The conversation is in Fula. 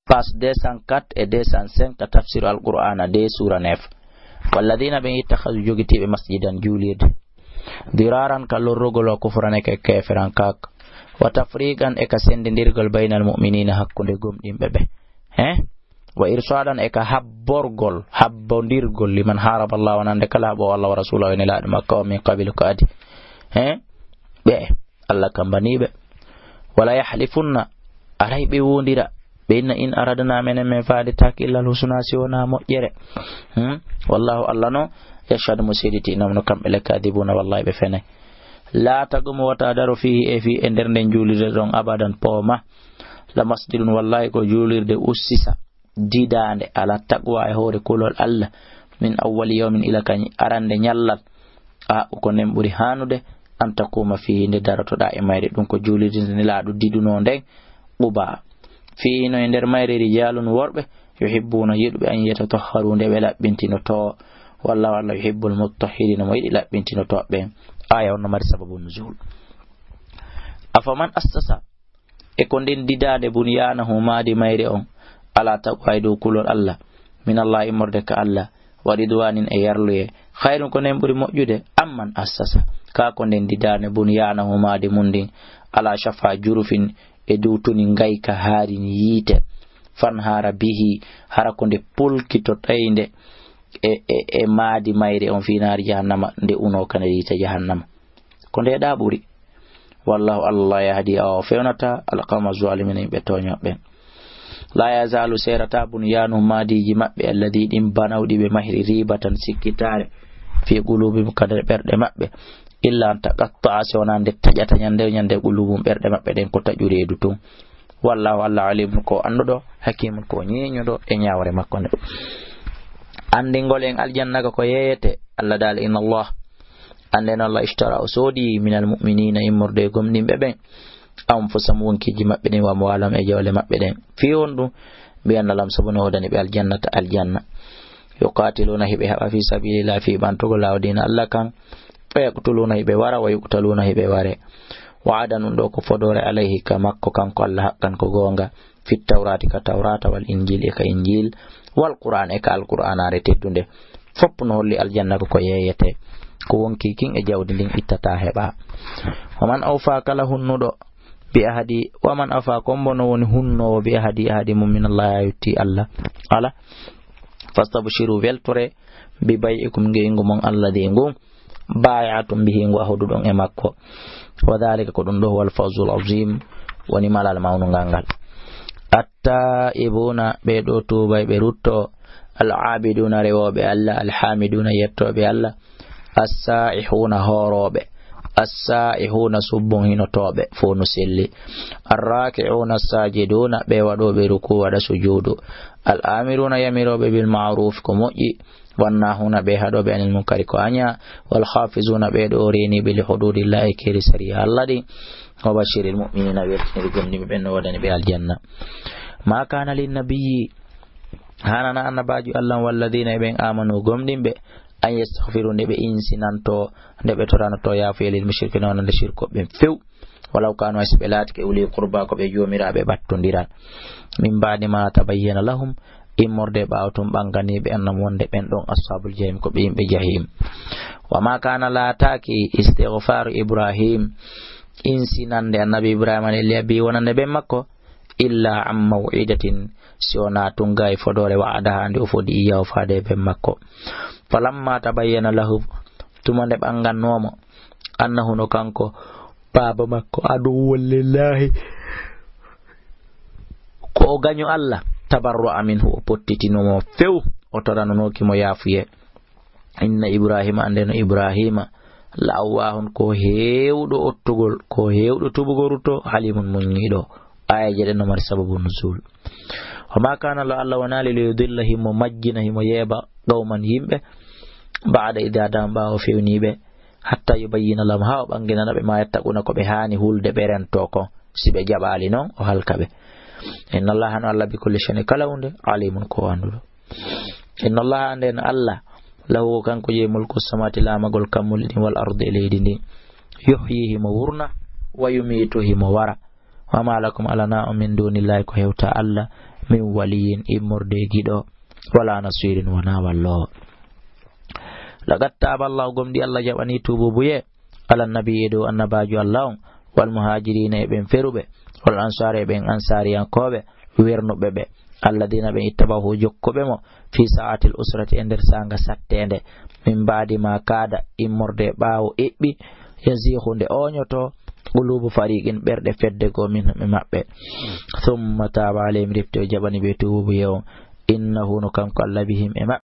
page 204 et 205 ta tafsir al-Qur'an de sura 9 walladina be ittakhadhu jogitibe masjidan julirde diraran kalorrogol ko furane ke keferan kak wa tafriqan e ka sendendirgol bainal mu'minina hakkunde gomdimbe be wa irsadan e ka habbondirgol liman haraba Allah wanande kala bo Allah wa rasulahu en laade makka min qabil ko adi be Allah kambanibe wala yahlifunna araybe wondira be in aradna men faade tak illa husna siwana mojjere wallahu Allah no yashhadu musiditi namno kambe le kadibuna wallahi be fene la tagumu wata daru fihi e fi e der den julirde don abadan poma la masjidun wallahi ko julirde ussisa didande ala taqwa e hore kolol Allah min awwali yawmin ila kan arande nyallal ko nem buri hanude an takuma fi nde darato da e mayre dum ko julirde ni laadu diduno nden uba fi no e der mayre rijalun worbe yuhibbuna yidbe an yatatahharu nde be labbintino to wallahu Allah yuhibbul mutahhirin mo yidi labbintino to be aya on mari sababu nuzul afaman assasa e ko den didade bunyanahu madi mayre on ala taqwa do kulol Allah min Allah imorde ka Allah wa ridwanin e yarluye khairun ko nem buri mojjude amman assasa ka ko den didane bunyanahu madi mundin ala shafa jurufin e dutuni ngayka harin yite fan hara bihi hara ko de pulkito taynde e maadi mayre on finaari jahannama nde uno kana yite jahannama ko nde da buri wallahu Allah yahdi aw fewnata alqama zalimin be toño ben la yazalu serata bunyanu maadiji mabbe alladhi dim banawdi be mahri ribatan sikkitare fi qulubihim kada berde mabbe illa taqatta asonande tajata nyande qulubum berde mabbe den ko tajureedu tun wallahu Allah alim ko andudo hakim ko nyenyodo e nyaawre makko ne andingol en aljanna ko yeyete Allah dal inna Allah anden Allah ishtara usudi minal mu'minina imurde gomdimbe ben anfusam wonkiji mabbe den wa mawalam e jawle mabbe den fi wondu bi anna lam sabuna hodani be aljannata aljanna yuqatiluna hibe haba fi sabilillah fi bantugo lawdina Allah kan yaqtuluna hibe wara wa yuqtaluna hibe ware wa'adan do ko fodore alayhi ka makko kanko Allah hakkan ko gonga fi tawrati ka tawrata wal injil e ka injil wal qur'an e ka al qur'an are teddunde fop no holli aljanna ko yeyete ko wonki king e jawdi din ittata heba waman awfa kala hunnudo bi ahadi waman afa kombono woni hunno bi ahadi mu'min Allah yuti Allah ala fastabshiru veltore bi bai'ikum ngeengo mon Allah de ngum bai'atum bihi ngo ahudu don e makko wadhalika ko dum do wal fawzul azim woni malal mawnu ngangal atta ibuna be do tuba be rutto al abiduna rewobe Allah al hamiduna yettobe Allah as-sa'ihuna horobe as-sa'ihuna subbun hinotobe fo no selli ar-raki'una as-sajiduna be wadobe ruku wada sujudu al-amiruna yamirobe bil ma'ruf ko moji wannahuna be hadobe anil munkari ko anya wal khafizuna be do reni bil hududillahi kiri sariya Allah di wa bashiril mu'minina bi gomni be no wadani be aljanna ma kana lin nabiyyi hanana annabaju Allah walladina ben amanu gomdimbe an yastaghfiru nde be insinanto nde be toranoto yafu lil mushrikina wonande shirko be few walaw kanu asbe latke uli qurba ko be jomirabe battondiran min badi ma tabayyana lahum immorde bawtum bangani be annam wonde ben don ashabul jahim ko be yimbe jahim wa ma kana la taki istighfar ibrahim insinande annabi ibrahim alayhi bi wonande be makko illa am maw'idatin siona tungay fodore wa ada hande o fodi yaw faade be makko falamma tabayyana lahu tumande bangannomo annahu no kanko baba makko adu wallahi ko ganyo Allah tabarru minhu pottitino mo few o toranono ki mo yafuye inna ibrahima andeno ibrahima lawahun ko hewdo ottugol ko hewdo tubugoruto halimun munyido aya jede no mari sababu nuzul wama kana la Allah wanali li yudillahi mo majjinahi mo yeba qauman yimbe baada idadam bawo fewnibe hatta yubayyana lam ha bangina be ma yattaquna ko be hani hulde berento ko sibe jabali non o halkabe inna allaha alla bi kulli shay'in kala unde alimun ko andudo inna allaha anden Allah lahu kanko je mulku samati la magol kamul wal ardi ilaydi yuhyihi mawurna wa yumituhi mawara wa ma lakum alana min dunillahi ko hewta Allah min waliyin immorde giɗo wala nasirin wana wallo. laqad taba Allah gomdi Allah jaɓani tububuye ala nabi do annabajo Allah on wal muhajirina e ɓen feruɓe wal ansar e ɓen ansariyankoɓe wernuɓe ɓe alladina ɓe ittabahu jokkuɓe mo fi sa'atil usrati e nder sanga sattende min baadi ma kada immorde ɓaawo eɓɓi yazihu nde oñoto qulubu fariqin ɓerɗe fedde go min ɓe maɓɓe thumma taba alayhim rifte o jaɓani ɓe tububuye on innahu no kanko Allah bihim e maɓɓe